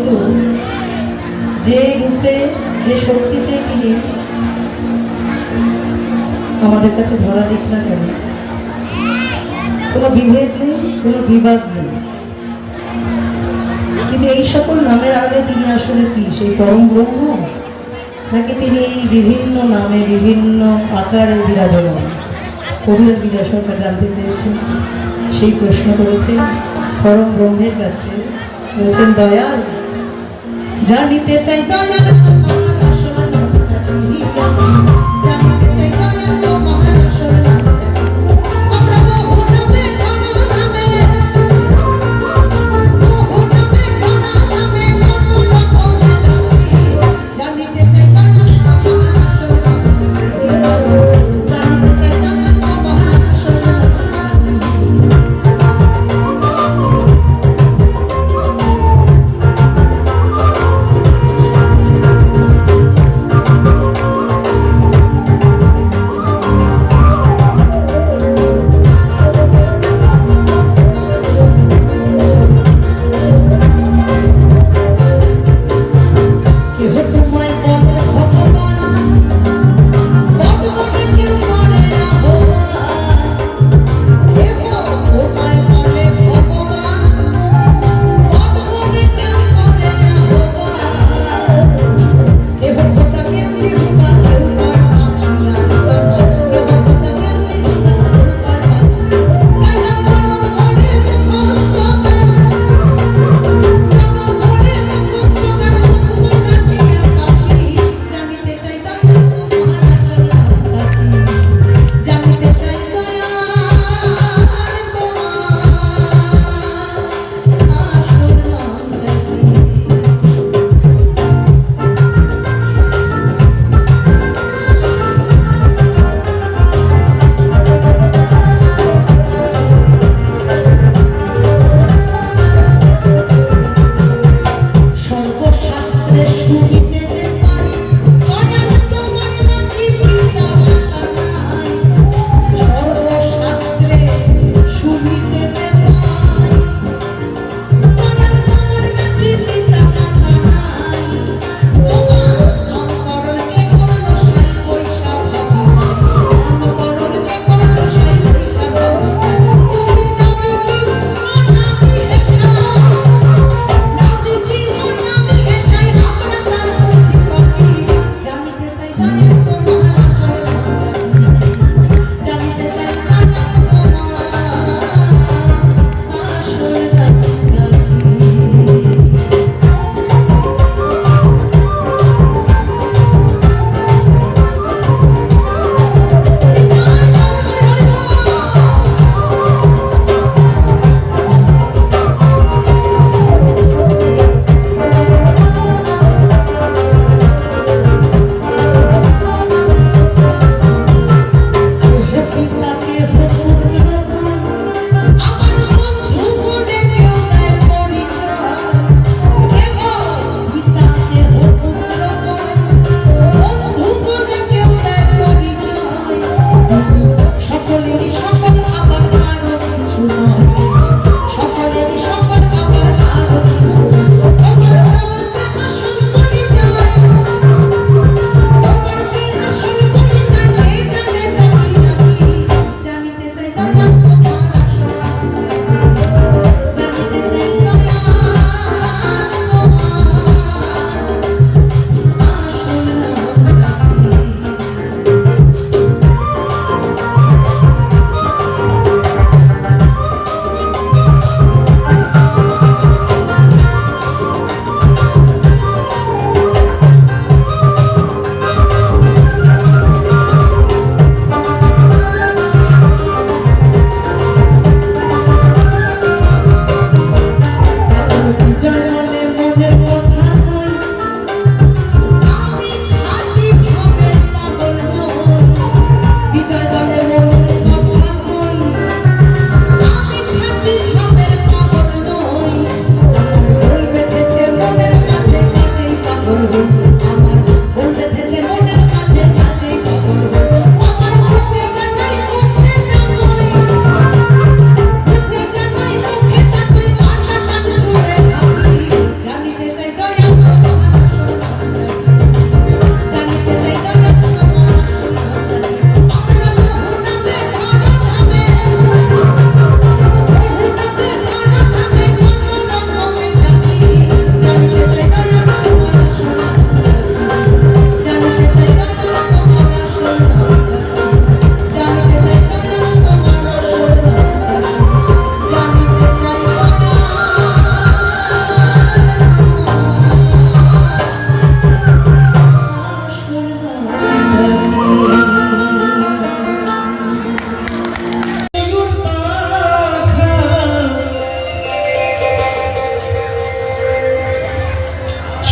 কিন্তু যে রূপে যে শক্তিতে তিনি আমাদের কাছে ধরা দিক না কেন, কোনো বিভেদ নেই, কোনো বিবাদ নেই, কিন্তু এই সকল নামের আগে তিনি আসলে কি সেই পরম ব্রহ্ম, নাকি তিনি এই বিভিন্ন নামে বিভিন্ন আকারে বিরাজমান? কবির বিজয় সরকার জানতে চেয়েছেন, সেই প্রশ্ন করেছেন পরম ব্রহ্মের কাছে। বলছেন, দয়াল জানিতে চাই দয়াল তোমার আসল নামটা কি? জানিতে চাই দয়াল তোমার আসল নামটা কি? আমরা বহু নামে ধরা নামে, বহু নামে ধরা নামে কত রকমের ডাকি। জানিতে চাই দয়াল তোমার আসল নামটা কি? জানিতে চাই দয়াল তোমার আসল নামটা কি?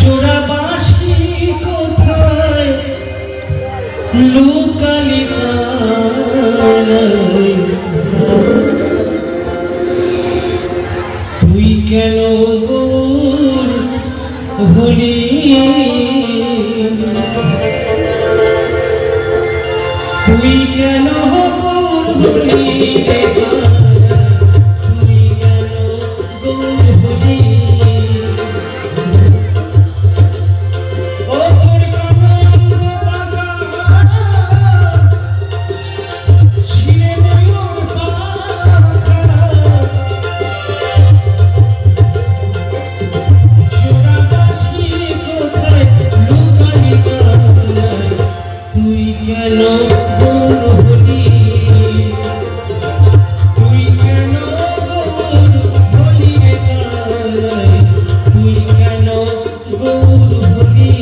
চোরাবাসি কোথায় লুকালি তুই কেন গৌর হলি তুই কেন গৌর হলি তুই কেন গৌর হলি ও তোর কামরাঙ্গ পাকা শিরে ময়ূর পাখা চোরাবাসি কোথায় লুকালি তুই কেন গৌর হলি তুই কেন গৌর হলি রে তুই কেন গৌর হলি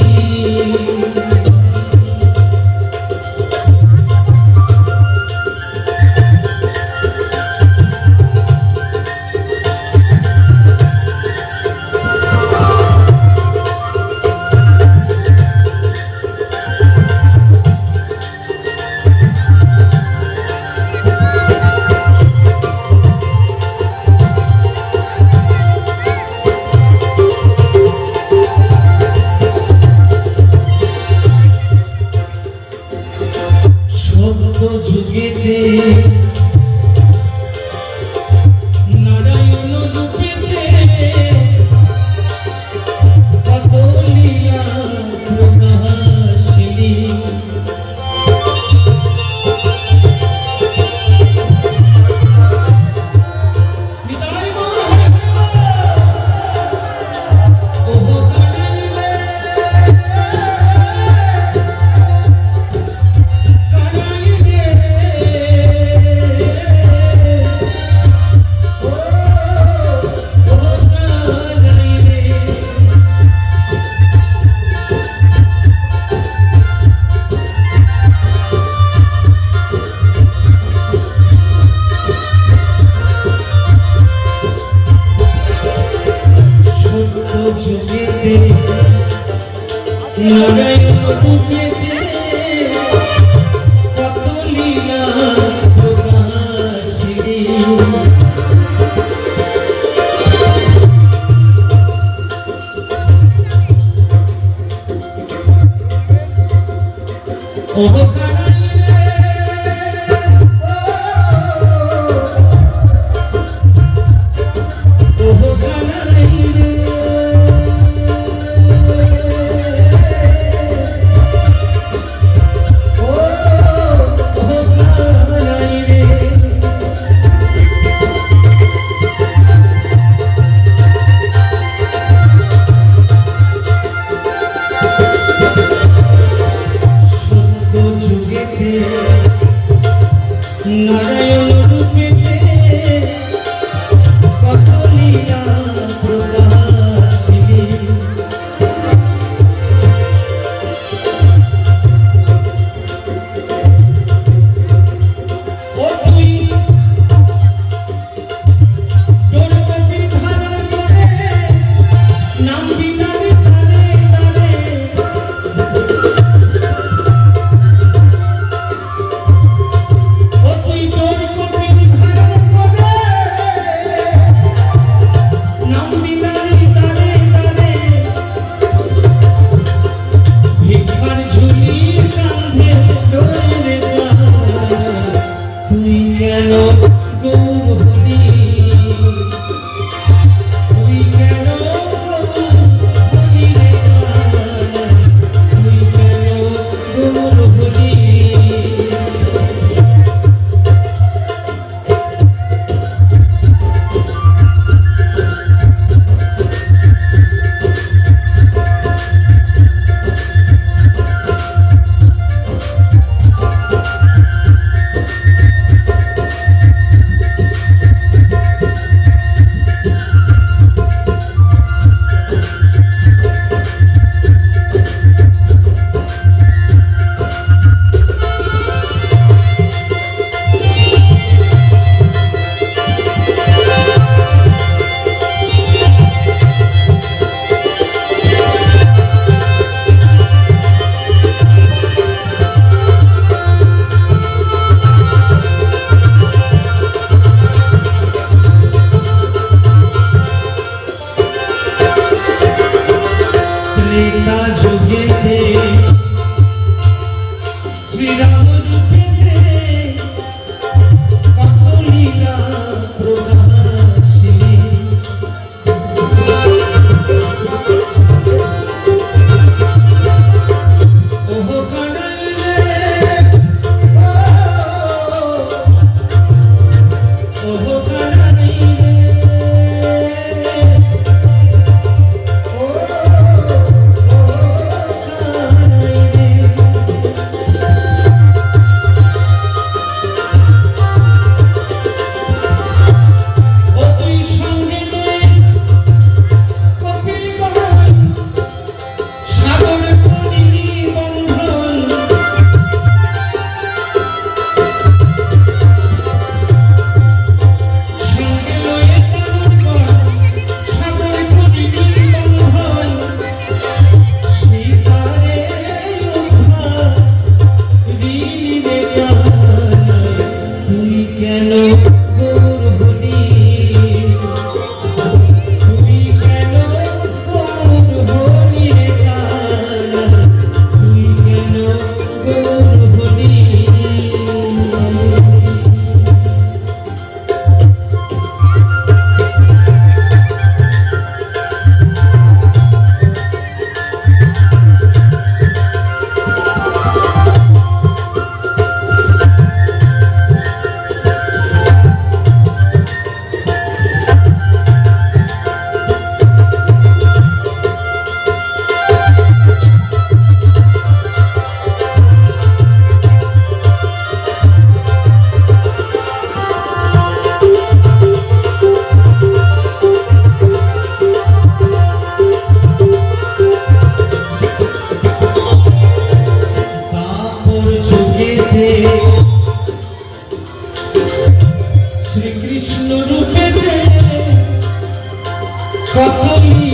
সত্য যুগেতে নারায়ণ রূপেতে কত লীলা প্রকাশিনী নিতাই ওহ কানাইলে যুগেতে নারায়ণ রূপেতে কত লীলা প্রকাশিনী ওহ কানাইলে ওহ কানাইলে সত্য যুগ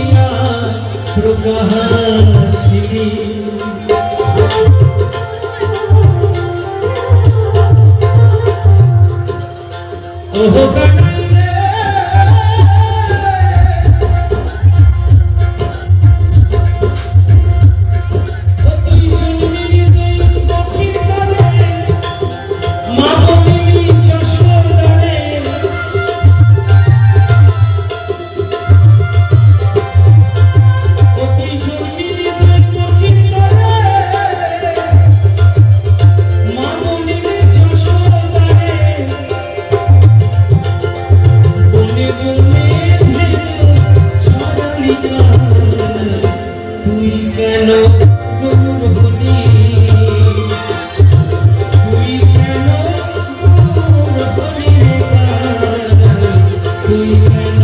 লীলা প্রকাশিনী ওহো কানাই রে ও তুই চুনমিনি দেই বকির তরে মা বলিনি যশোদারে ও তুই চুনমিনি দেই বকির তরে মা বলিনি যশোদারে বনে বনে ছড়ালিকা তুই কেন গৌর হলি তুই কেন গৌর হলি তুই কেন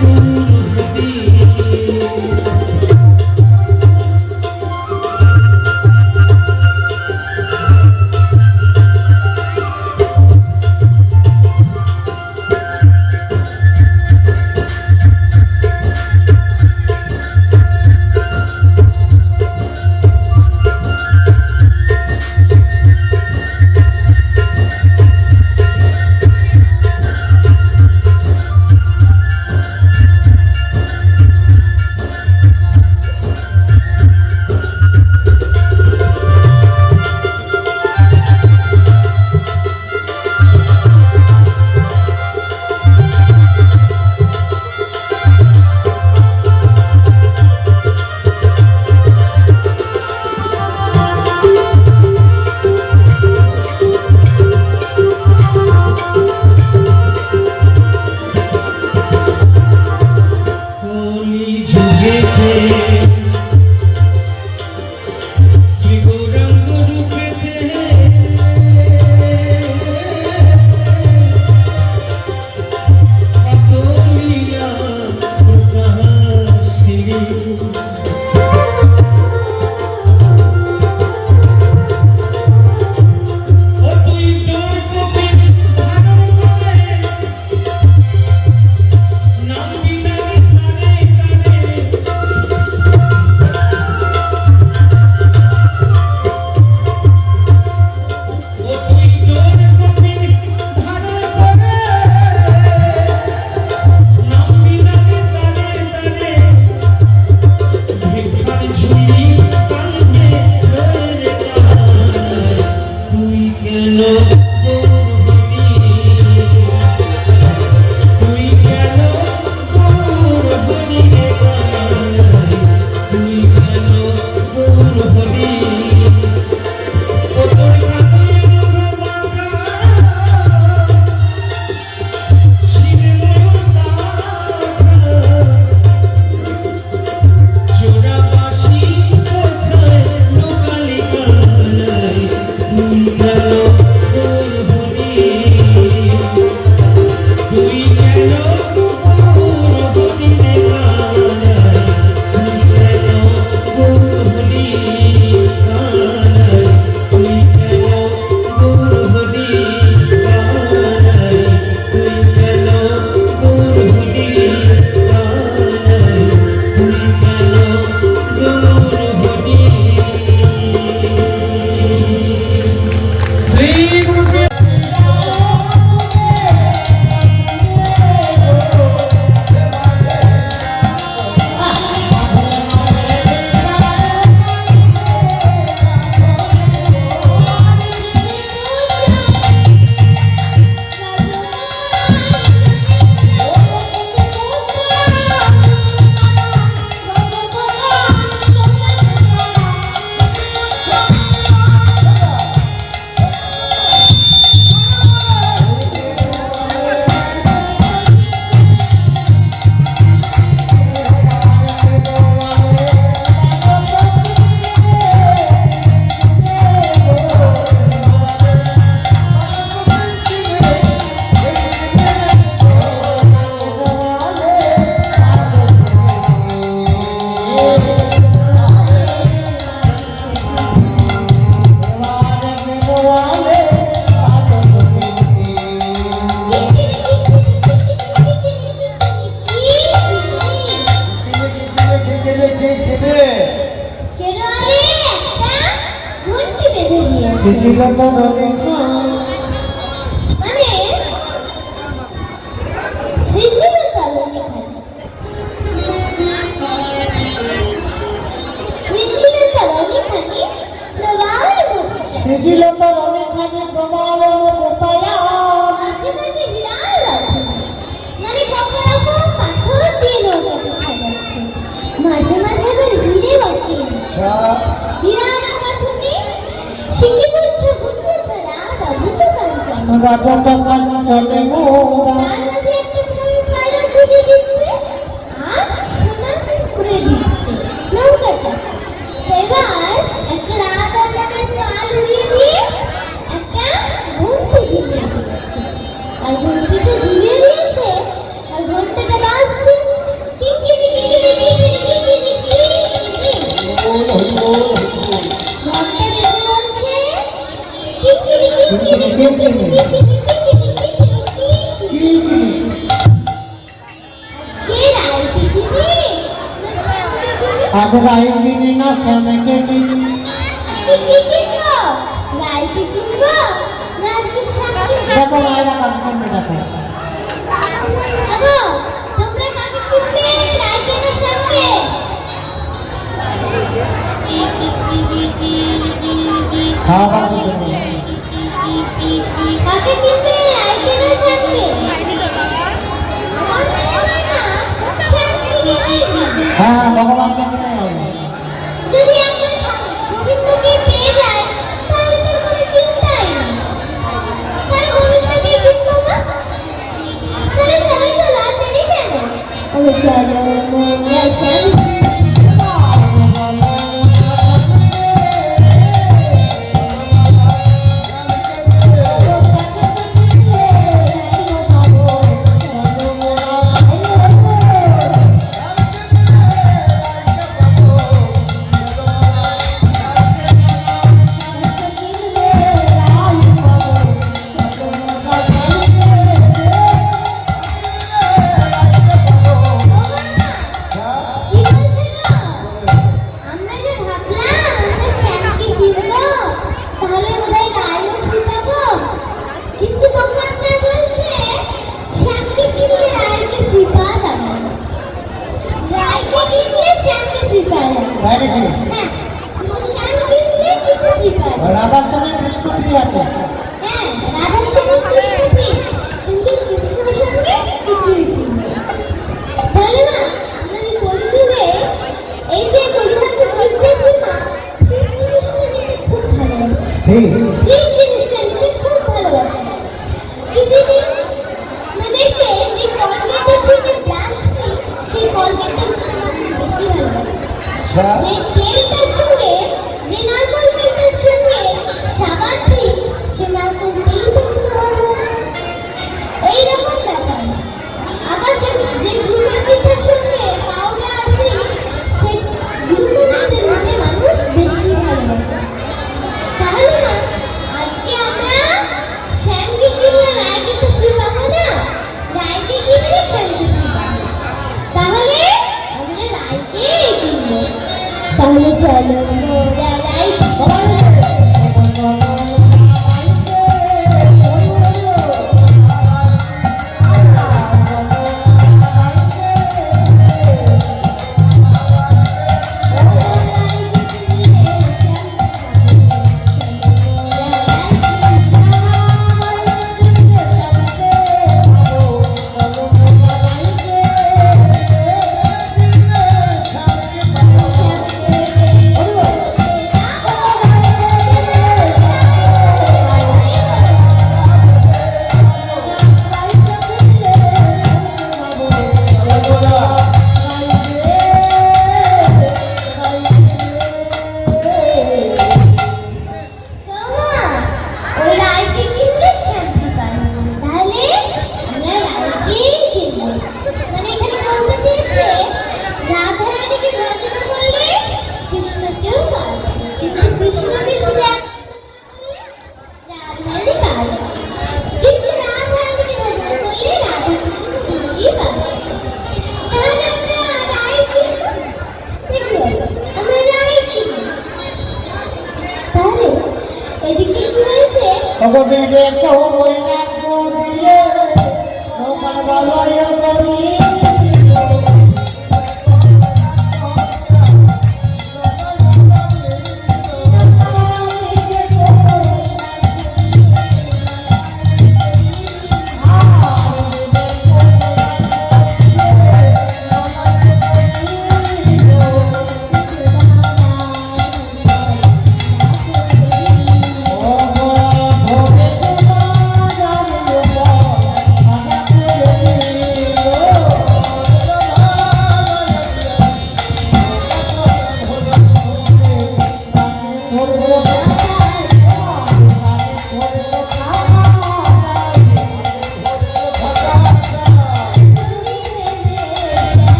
গৌর হলি কলি যুগেতে শ্রী গৌরাঙ্গ রূপেতে কত লীলা প্রকাশিনী ও তুই তোর কপি ধারণ করে নাম বিনামে কানে কানে দেবে কে দেবে কেরলে একটা ঘন্টি বেঁধে দিয়েছে শ্রীলতা রনিকা মানে শ্রীলতা রনিকা শ্রীলতা রনিকাকে প্রবাল শ্রীলতা রনিকাকে প্রবাল মাঝে মাঝে বিরাট লাঠি মানে কখনো পাথর দিয়ে নৌকাতে সাজাচ্ছে মাঝে মাঝে আবার ভিড়ে বসিয়ে বিরাট কাঠুনি শিখি বলছে ঘুরতে ছাড়া রাজিত কাঞ্চন রাজা তো কাঞ্চনে মোরা তার মাঝে একটা ভূমি পায়রা খুঁজে দিচ্ছে আর সোনা করে দিচ্ছে নৌকাটা এবার একটা রাত আলাদা তাল উড়িয়ে দিয়ে একটা ঘন্টি ঝুলিয়ে দিয়েছে আর ঘন্টিটা ঝুলিয়ে দিয়েছে আর ঘন্টাটা বাজছে কিঙ্কিনি কিঙ্কিনি কিঙ্কিনি কিঙ্কিনি ঘন্টা বেজে বলছে কিঙ্কিনি কিঙ্কিনি কিঙ্কিনি কিঙ্কিনি কিঙ্কিনি কে রাইতে কিনি আজ রাইকিনি না শ্যামকে কিনি রাইতে কিনবো না আজকে সাথে দেখো মায়েরা কাজকর্মে দেখো আগো তোমরা কাকে কিনবে রাইতে না সাথে খাওয়া বাকি দেবে কাকে কিনবে রাইতে না সাথে আমার মনে হয় না সাথে কিনবে হ্যাঁ ভগবানকে কিনে হবে যদি আমরা গোবিন্দকে পেয়ে যাই তাহলে তো কোনো চিন্তাই নেই তাহলে গোবিন্দকে কিনবো না তাহলে চলো চলো আর দেরি কেন চলো মোরা শ্যাম কি বলছে গো? আমরা যে ভাবলাম আমরা শ্যামকে কিনবো তাহলে বোধহয় রায়ও পাবো কিন্তু দোকানদার বলছে শ্যামকে কিনলে রায়কে কৃপা যাবে না। রায়কে কিনলে শ্যামকে কৃপা যাবে তাই নাকি হ্যাঁ কিন্তু শ্যাম কিনলে কিছু কৃপা যাবে রাধার সঙ্গে কৃষ্ণপ্রি আছে হ্যাঁ রাধার সঙ্গে কৃষ্ণপ্রিয় কিন্তু কৃষ্ণর সঙ্গে কিছুই প্রিয় তাহলে না আমরা এই কলিযুগে এই যে কলিযুগে জীবদের মা এই জিনিসটা নিতে খুব ভালোবাসে ঠিক এই জিনিসটা নিতে খুব ভালোবাসে কি জিনিস না দেখবে যে কলগেটের সঙ্গে ব্রাশ নেই সেই কলগেটটা বেশি ভালোবাসে যে তেলটার সঙ্গে যে নারকেল তেলটার সঙ্গে সাবান ফ্রি সে নারকেল তেলটা খুব ভালোবাসে এইরকম ব্যাপার আবার যে গ্লুকোজের সঙ্গে পাউডার ফ্রি সে গ্লুকোজের মধ্যে মানুষ বেশি ভালোবাসে তাহলে না আজকে আমরা শ্যামকে কিনলে রায়কে তো ফ্রি পাবো না রায়কে কিনলে শ্যামকে ফ্রি পাবো তাহলে আমরা রায়কে কিনবো তাহলে চলো মোরা রাই কবিরে কইরা করিলে তোমার বলয় করি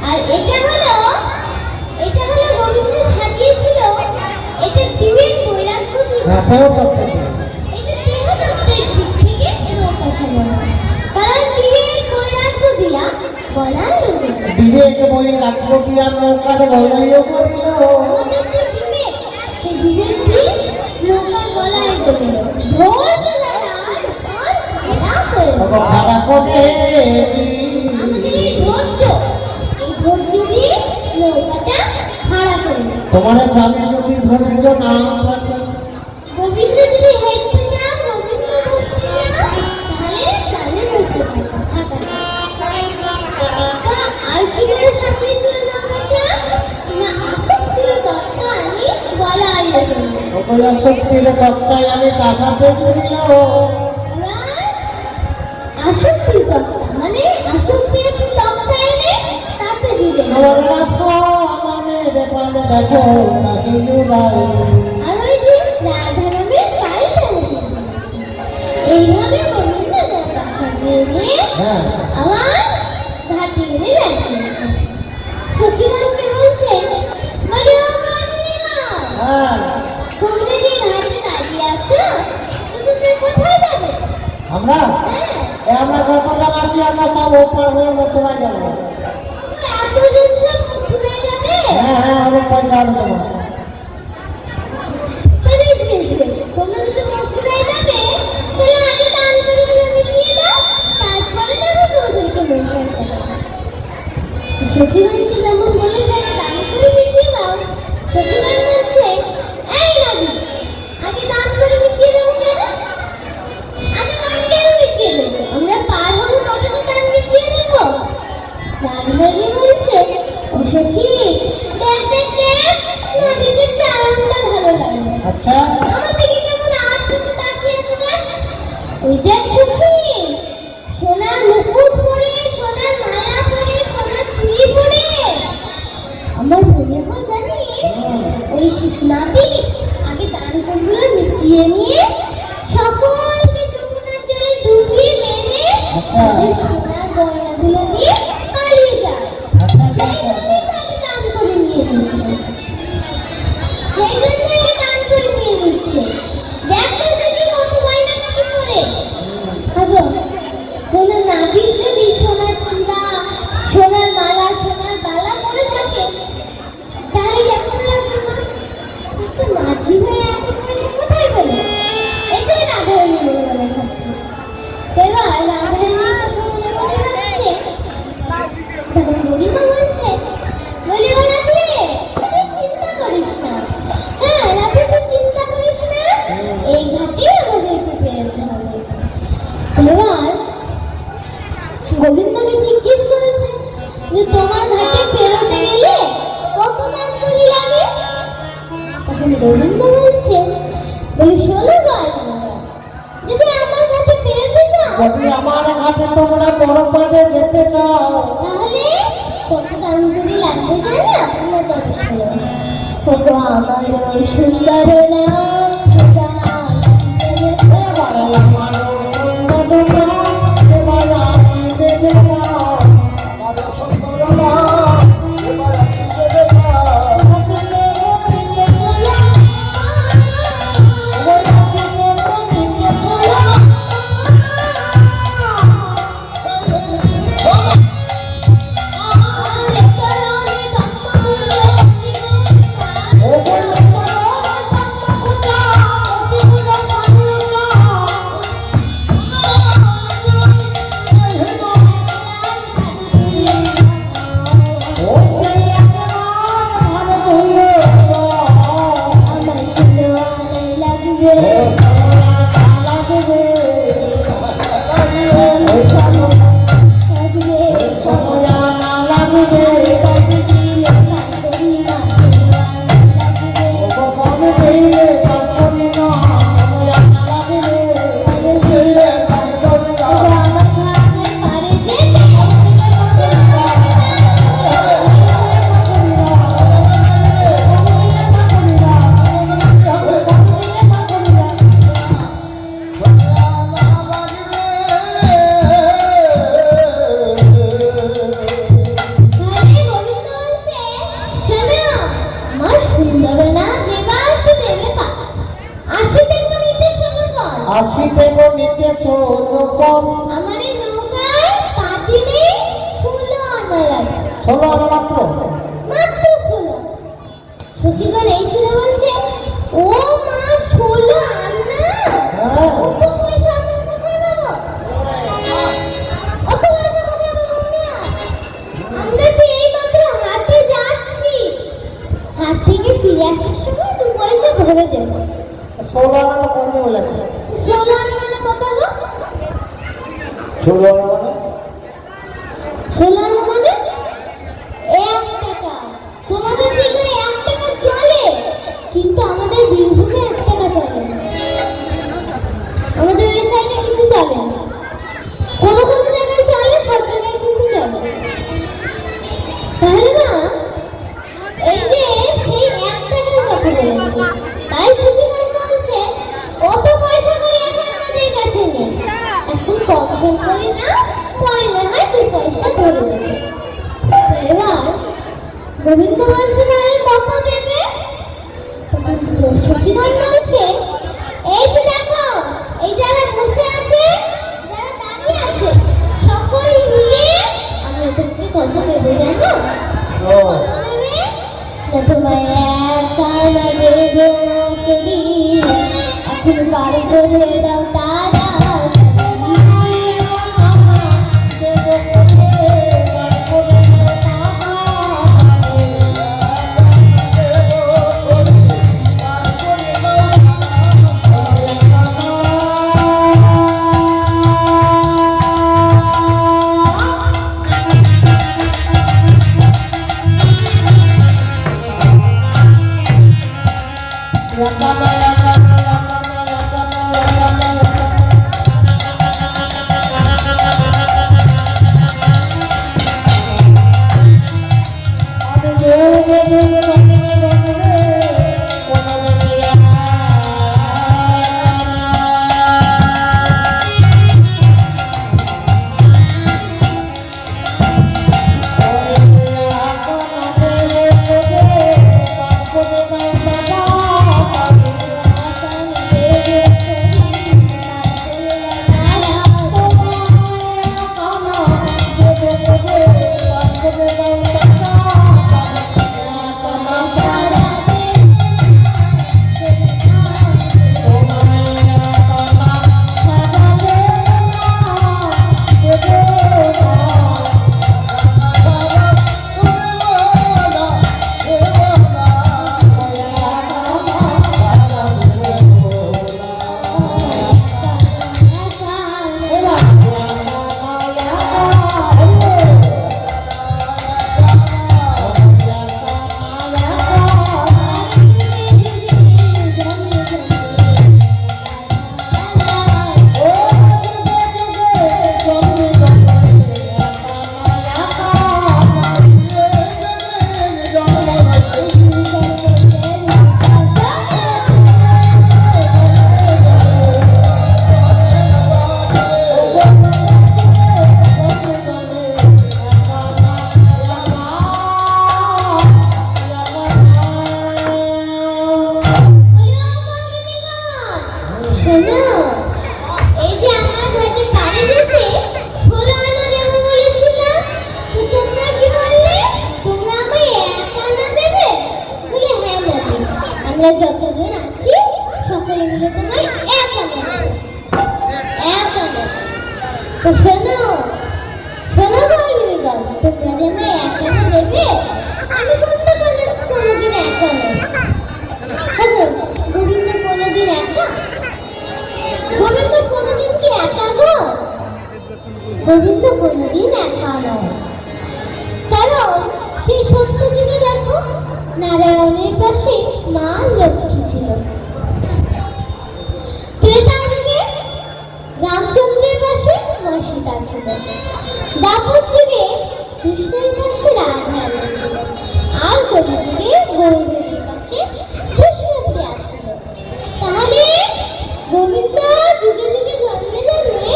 আর এটা হলো গোবিন্দ সাজিয়েছিল এটা দিবেন বৈরাগ্য এটা দেহতত্ত্বের দিক থেকে নৌকা সাজানো কারণ দিবেন বৈরাগ্য দিয়া বলা বিবেক বৈরাগ্য দিয়া নৌকার বলয় করিল আমাদের যে বিবেক সেই বিবেক দিয়ে নৌকার গলায় করিল ধৈর্য দ্বারা আর এরা করিল ভাড়া করে আমাদের এই ধৈর্য দিয়ে নৌকাটা ভাড়া করিল তোমার প্রাণে যদি ধৈর্য না থাকে গোবিন্দ যদি হেঁটতে চাও গোবিন্দ ধরতে চাও তাহলে প্রাণে ধৈর্য থাকা আর কি করে সাজিয়েছিল নৌকাটা না আসক্তির তত্ত্ব আমি বলা সকল শক্তির তত্ত্বায় আমি টাকাতে জুড়িল এবার আসক্তির তত্ত্ব মানে আসক্তির তত্ত্ব এনে তাতে জুড়ে আমার রাখো মানে দেখালে দেখো তাকে জুড়াই আর ওই যে রাধা নামের পাইটা এইভাবে গোবিন্দ নৌকা সাজিয়ে নিয়ে হ্যাঁ আবার ঘাটে গেলে লাগিয়েছে সখীগণকে বলছে বলে ও কামিনীগণ হ্যাঁ তোমরা যে ঘাটে দাঁড়িয়ে আছো তো তোমরা কোথায় যাবে আমরা হ্যাঁ আমরা যত জন আছি আমরা সব ওপর হয়ে মথুরায় যাবো এতজন সব মথুরায় যাবে হ্যাঁ হ্যাঁ অনেক পয়সা হবে তোমার বেশ তোমরা যদি মথুরায় যাবে তাহলে আগে দান করে মিটিয়ে দাও তারপরে যাবে তোদেরকে মথুরায় যাবে সখীগণকে যেমন বলেছে আগে দান করে মিটিয়ে দাও সখীগণ বলছে এই নদী আগে দান করে মিটিয়ে দেবো কেন আগে দান কেন মিটিয়ে দেবো আমরা পার হবো তবে তো দান মিটিয়ে দেবো রাজবাড়ি বলছে ও সখী দেখ নদীতে চারণটা ভালো লাগলো আচ্ছা আমার দিকে কেমন আর চোখে তাকিয়ে আছে দেখ ওই দেখ সখী সোনার মুকুট পরে সোনার মালা পরে সোনার চুড়ি পরে আমার মনে হয় জানিস ওই শিখনাবি আগে দান করগুলো মিটিয়ে নিয়ে সকলকে যমুনার জলে ডুবিয়ে মেরে ওদের সোনার গয়নাগুলো দিয়ে পালিয়ে যায় সেই জন্যই তাকে দান করে নিয়ে নিচ্ছে সেই জন্যই দান করে নিয়ে নিচ্ছে দেখ তো সেটি কত গয়না কাটি করে আগো কোনো নাবিক যদি সোনার চূড়া সোনার মালা সোনার বালা পরে থাকে তাহলে কেমন লাগবে না একটু মাঝি হয়ে এত পয়সা কোথায় পেলো এটাই রাধারানী মনে মনে খাচ্ছে এবার রাধারানী কথা মনে মনে খাচ্ছে তখন বুড়িমা বলছে বলি ও রাধে তুই চিন্তা করিস না হ্যাঁ রাধে তুই চিন্তা করিস না এই ঘাটে আমাদেরকে পেরোতে হবে এবার গোবিন্দকে জিজ্ঞেস করেছে যে তোমার ঘাটে পেরোতে গেলে কত দান করি লাগে তখন গোবিন্দ বলছে বলি শোনো গয়না যদি আমার ঘাটে পেরোতে চাও যদি আমার ঘাটে তোমরা বড় পাড়ে যেতে চাও তাহলে কত দান করি লাগবে জানো না তবে শোনো আমার সুন্দর নাম আসিতে গণিতে 16 পণ আমার এই নৌকায় পা দিলে 16 আনা লাগে 16 আনা মাত্র মাত্র 16 সখীগণ এই শুনে বলছে ও মা 16 আনা কত পয়সা আমরা কোথায় পাবো অত পয়সা কোথায় পাবো না আমরা তো এই মাত্র হাটে যাচ্ছি হাট থেকে ফিরে আসার সময় 2 পয়সা ধরে দেবো 16 আনা কম বলেছে 16 আনা মানে কত গো 16 আনা মানে 16 আনা মানে 1 টাকা তোমাদের দিকে 1 টাকা চলে কিন্তু আমাদের বীরভূমে 1 টাকা চলে না আমাদের এই সাইডে কিন্তু চলে না কোনো কোনো জায়গায় চলে সব জায়গায় কিন্তু চলে তাহলে না এই যে সেই 1 টাকার কথা বলেছি তাই সুখীগণ বলছে কত পয়সা করে এখন আমাদের কাছে নেই একটু কম সম করি না পরে না হয় 2 পয়সা ধরে দেবে এবার গোবিন্দ বলছে তাহলে কত দেবে তখন সখীগণ বলছে এই যে দেখো এই যারা বসে আছে যারা দাঁড়িয়ে আছে সকল মিলে আমরা তোমাকে কত দেবে জানো কত দেবে না তোমায় একা না দেবো করি এখন বাড়ি করে দাও তারা Ramana আমরা যতজন আছি সকলে মিলে তোমায় এক আনন্দ এক আনন্দ। তো শোনো শোনো বলবি গল, তোমরা যে আমায় এক আনন্দ দেবে, আমি কিন্তু কোনোদিন একা নই। হ্যাঁ গোবিন্দ কোনোদিন একা? গোবিন্দ কোনোদিন কি একা গো? গোবিন্দ কোনোদিন একা নয়, কারণ সেই সত্য যুগে দেখো নারায়ণের পাশে মা লক্ষ্মী ছিল, ত্রেতা যুগে রামচন্দ্রের পাশে মা সীতা ছিল, দ্বাপর যুগে কৃষ্ণের পাশে রাধা ছিল, আর কলি যুগে গৌরীর পাশে কৃষ্ণপ্রিয়া ছিল। তাহলে গোবিন্দ যুগে যুগে জন্মে জন্মে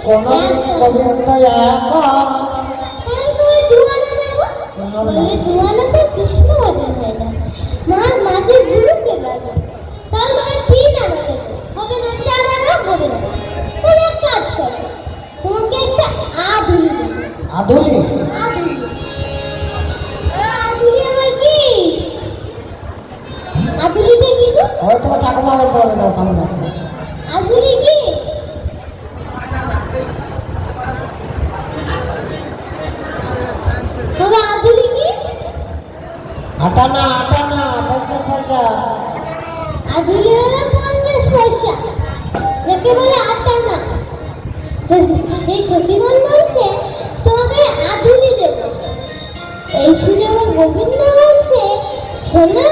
কোনোদিন গোবিন্দ একা। বলে দুয়ানা তো কৃষ্ণ ভজন হয় না, মা মাঝে ভুলুকে গেল, তাহলে তোমার তিন আনা দেবো, হবে না চার আনা, হবে না। তাহলে এক কাজ করো, তোমাকে একটা আধুলি দেবো। আধুলি? আধুলি আধুলি আমার কি? আধুলিটা কি গো? ওই তোমার ঠাকুমা বলতে পারবে, দাও সামনে আছে। আধুলি কি? তবে আধুলি কি? আটানা 50 পয়সা। আধুলি হলো 50 পয়সা, যাকে বলে আটানা। তো সেই সখীগণ বলছে তোমাকে আধুলি দেব। এই শুনে আমার গোবিন্দ বলছে শোনো,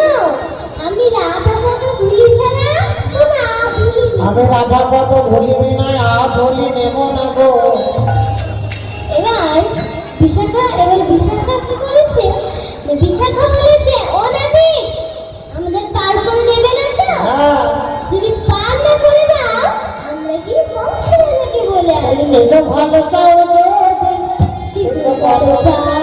আমি রাধা পদ ধুলি ছাড়া কোনো আধুলি আমি রাধা পদ ধরিবি না, আধুলি নেব না গো। এবার বিশাখা কি করেছে? বিশাখা বলেছে ও দাদি আমাদের পার করে দেবে না তো? যদি পার না করে দাও আমরা কি কংস রাজাকে বলে আসবো? নিজে ভালো চাও শীঘ্র করো পার।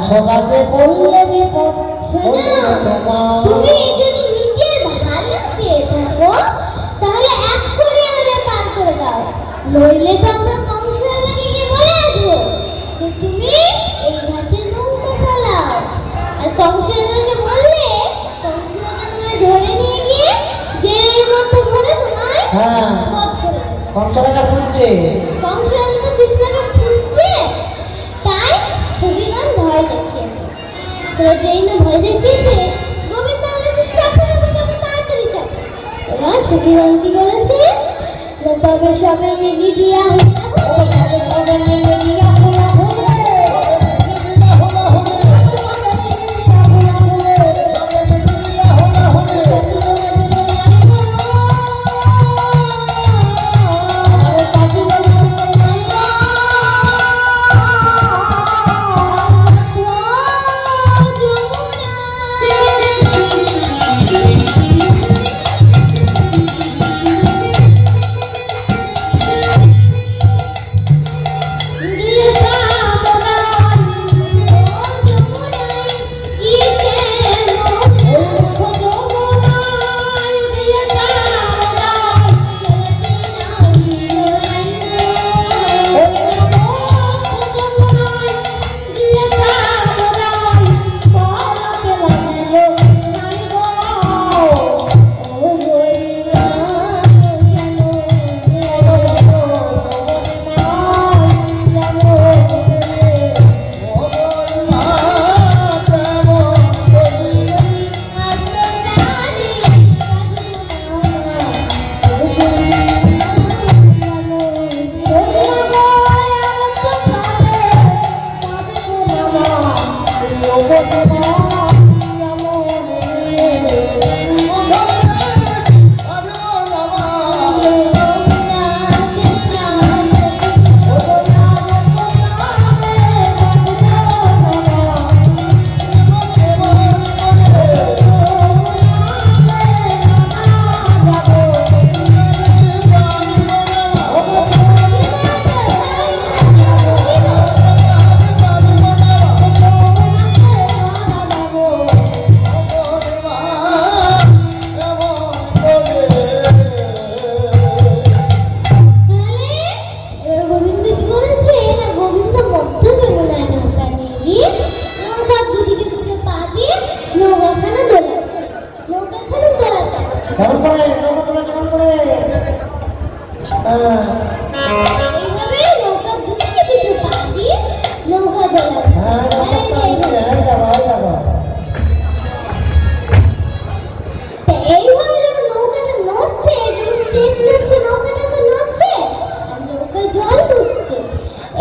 সমাজে বললে বিপদ। তুমি যদি নিজের ভালো চেয়ে থাকো তাহলে এক করে আমাদের পার করে দাও, নইলে তো আমরা কংস রাজাকে গিয়ে বলে আসবো যে তুমি এই ঘাটে নৌকা চালাও। আর কংস রাজাকে বললে কংস রাজা তোমায় ধরে নিয়ে গিয়ে জেলের মধ্যে ভরে তোমায় বধ করে দেবে। কংস রাজা খুঁজছে, কংস রাজা তো কৃষ্ণকে খুঁজছে, তাই সখীগণ ভয় দেখিয়েছে। তো যেই না ভয় দেখিয়েছে গোবিন্দ বলেছে চাপো তাড়াতাড়ি চাপো। এবার সখীগণ কি করেছে? তবে সবে মিলি দিয়া সবে মিলে দিয়া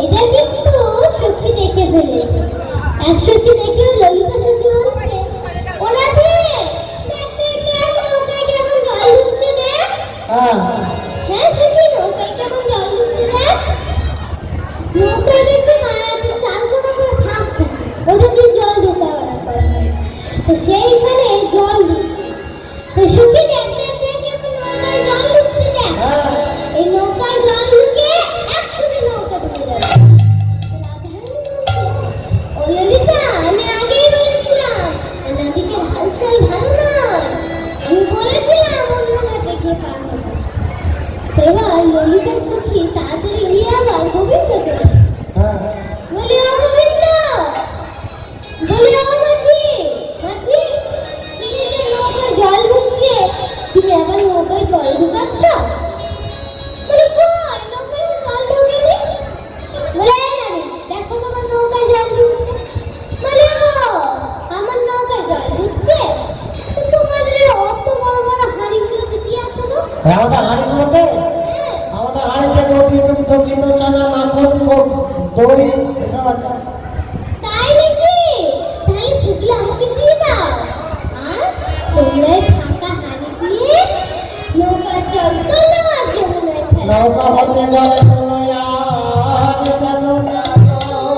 এটা কিন্তু সখী দেখে ফেলেছে। এক সখী দেখে ললিতা সখী বলছে, ওরা নৌকায় কেমন জল ঢুকছে দেখ। হ্যাঁ হ্যাঁ সখী, নৌকায় কেমন জল ঢুকছে দেখ। নৌকায় দেখবে মায়াতে চার কোনা করে ফাঁক থাকে, ওটা দিয়ে জল ঢোকা বেড়া করা হয়। তো সেইখানে জল ঢুকছে। তো সখী দেখতে কেমন নৌকায় জল ঢুকছে দেখ। এই নৌকায় জল ঢুকে এক্ষুনি নৌকা ঢুকে যাবে। ও ললিতা, আমি আগেই বলেছিলাম নদীকে হালচাল ভালো নয়, আমি বলেছিলাম অন্য ঘাটে গিয়ে পার হবে। তো এবার ললিতার সখী তাড়াতাড়ি গিয়ে আবার গোবিন্দকে বলি, ও গোবিন্দ, বলি ও মাঝি, মাঝি, নৌকায় জল ঢুকছে, তুমি আবার নৌকায় জল ঢুকাচ্ছ? বলি কই, নৌকায় জল ঢোকেনি। বলে এই নারে, দেখো তোমার নৌকায় জল ঢুকছে। বলি ও, আমার নৌকায় জল ঢুকছে? তো তোমাদের অত বড় বড় হাঁড়িগুলোতে কি আছে গো? আমাদের হাঁড়িগুলোতে, আমাদের হাঁড়িতে দধি, দুগ্ধ, ঘৃত, চানা, মাখন, দই এসব আছে। তাই নাকি? তাহলে সেগুলো আমাকে দিয়ে দাও। আর তোমরা এই ফাঁকা হাঁড়ি দিয়ে নৌকা চল নেওয়ার যমুনায় ফেলো। নৌকা হতে জলে চলয়ার চলো না যাও।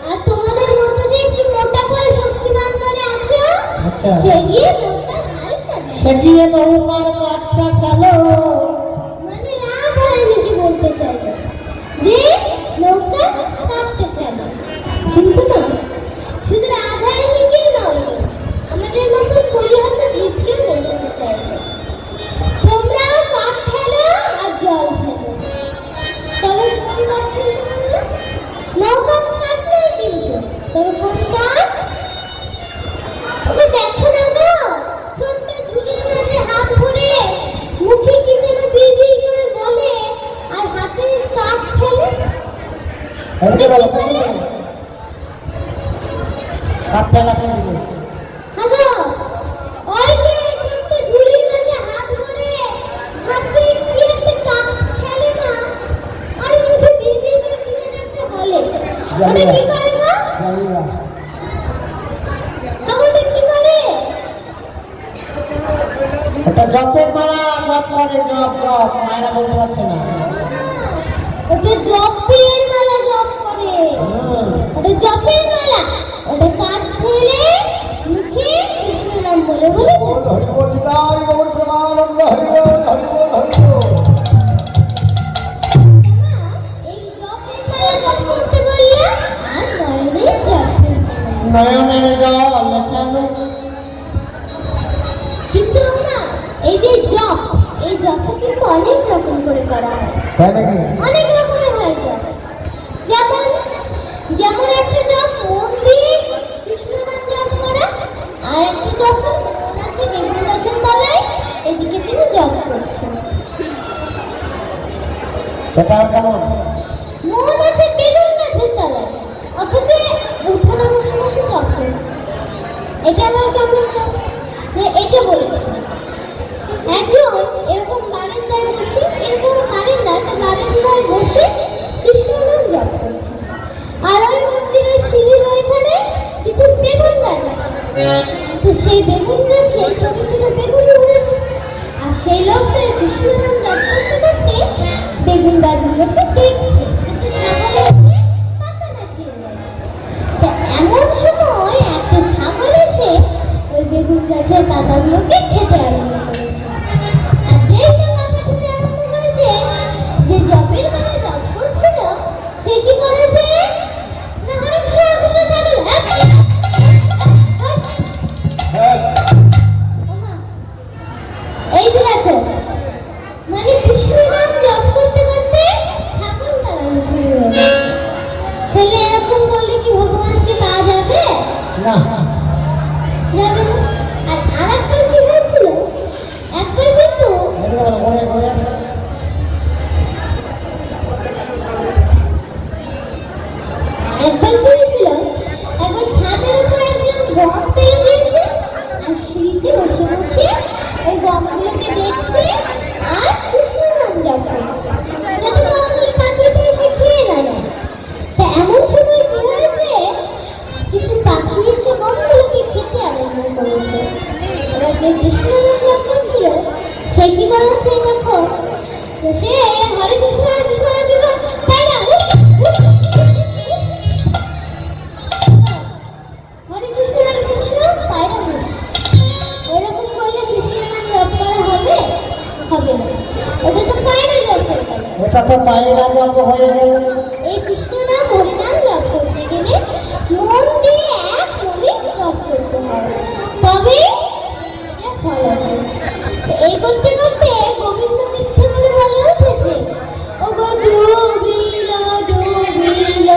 আর তোমাদের মধ্যে যে একটু মোটা করে শক্তিমান করে আছো, আচ্ছা। সে গিয়ে নৌকার হালকা দেয়। সেটিয়ে নৌকার কাঠটা ঠেলো। মানে রাধারানীকে বলতে চাইবে যে নৌকা কাটতে চাইবে। কিন্তু না, শুধু রাধারানীকে নয়, আমাদের মতো পরিহাস জীবকে বলতে চাইবে তোমরাও কাঠ ফেলো আর জল ফেলো। তবে কোন কাঠ ফেলবে? নৌকা কাটলে কিন্তু, তবে কোন কাঠ? ওকে দেখো না গো, ছোট্ট ঝুড়ির মাঝে হাত ভরে মুখে কি যেন বিড়বিড় করে বলে আর হাতে কাঠ ফেলে। এদিকে বলো, এদিকে বলো। কাঠ ঠেলা করে দিবে। হাগো, ওই যে ছোট্ট ঝুড়ির মাঝে হাত ভরে হাতে কি একটা কাঠ ফেলে না, আর মুখে বিড়বিড় করে কি যেন একটা বলে, ওটা কি করে গো? জানি না। হাগো, ওটা কি করে? এটা জপের মালা, জপ করে, জপ জপ, মায়েরা বলতে পারছে না। ওটা জপের মালা জপ করে। ওটা জপের মালা, ওটা কাঠ ফেলে মুখে কৃষ্ণ নাম বলে বলে এই জপের মালা জপ করতে বললে আর নয়নের জপ করছে। নয়নের জল ঠেলো। কিন্তু না, এই যে জপ, এই জপটা কিন্তু অনেক রকম করে করা হয়, তাই নাকি? অনেক রকমের হয় জপ। যেমন যেমন একটা জপ মন দিয়ে কৃষ্ণ নাম জপ করা, আর একটা জপ মন আছে বেগুন গাছের তলায়, এদিকে তুমি জপ করছো। সেটা কেমন? মন আছে বেগুন গাছের তলায়, অথচ উঠানো বসে বসে জপ করছো। এটা আবার কেমন জপ? এটা বলেছি, একজন এরকম বারান্দায় বসে, এরকম বারান্দায় বসে কৃষ্ণ নাম জপ করছে। আর ওই মন্দিরের সিঁড়ির ওইখানে কিছু বেগুন গাছ আছে। তো সেই বেগুন গাছে ছোট ছোট বেগুন ধরেছে। আর সেই লোকটা কৃষ্ণ নাম জপ করতে করতে বেগুন গাছগুলোকে দেখছে, কিন্তু ছাগল এসে পাতা না খেয়ে নেয়। তো এমন সময় একটা ছাগল এসে ওই বেগুন গাছের পাতাগুলোকে খেতে আরম্ভ করেছে। আর যেই না পাতা খেতে আরম্ভ করেছে, যে জপের মালা জপ করছিল সে কি করেছে না, অনেক সারাগুলো ছাগল এই যে দেখো, মানে কৃষ্ণ নাম জপ করতে করতে ছাগল তাড়ানো শুরু হয়ে গেল। তাহলে এরকম করলে কি ভগবানকে পাওয়া যাবে? না। যাবে না। আর আরেকবার কি হয়েছিল, একবার কিন্তু ঘরে ঘরে একবার কি হয়েছিল, একবার ছাদের উপর একজন গম ফেলে দিয়েছে আর সিঁড়িতে বসে বসে ওই গমগুলোকে দেখছে আর কৃষ্ণ নাম জপ করছে, যাতে গমগুলো পাখিতে এসে খেয়ে না নেয়। হয়ে গেল। এই কৃষ্ণ নাম হরিনাম জপ করতে গেলে মন দিয়ে এক মনে জপ করতে হবে, তবে এর ফল আছে। এই করতে করতে গোবিন্দ মিথ্যে বলে বলে উঠেছে, ও গো ডুবিল ডুবিল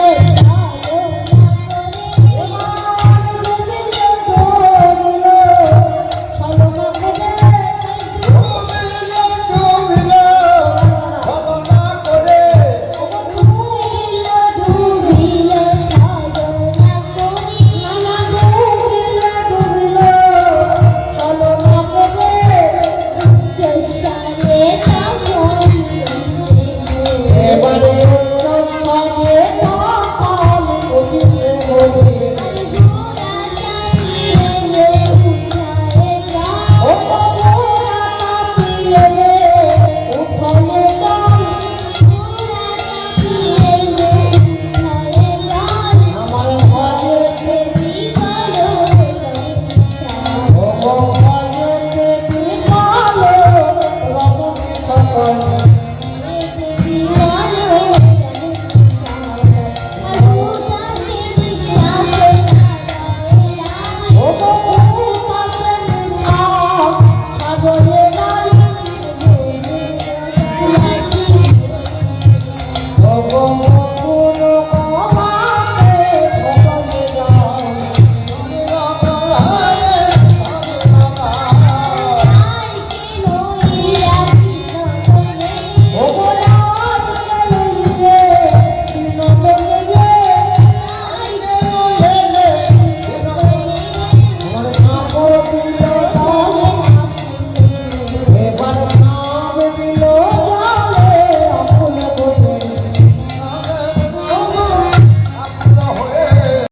Oh,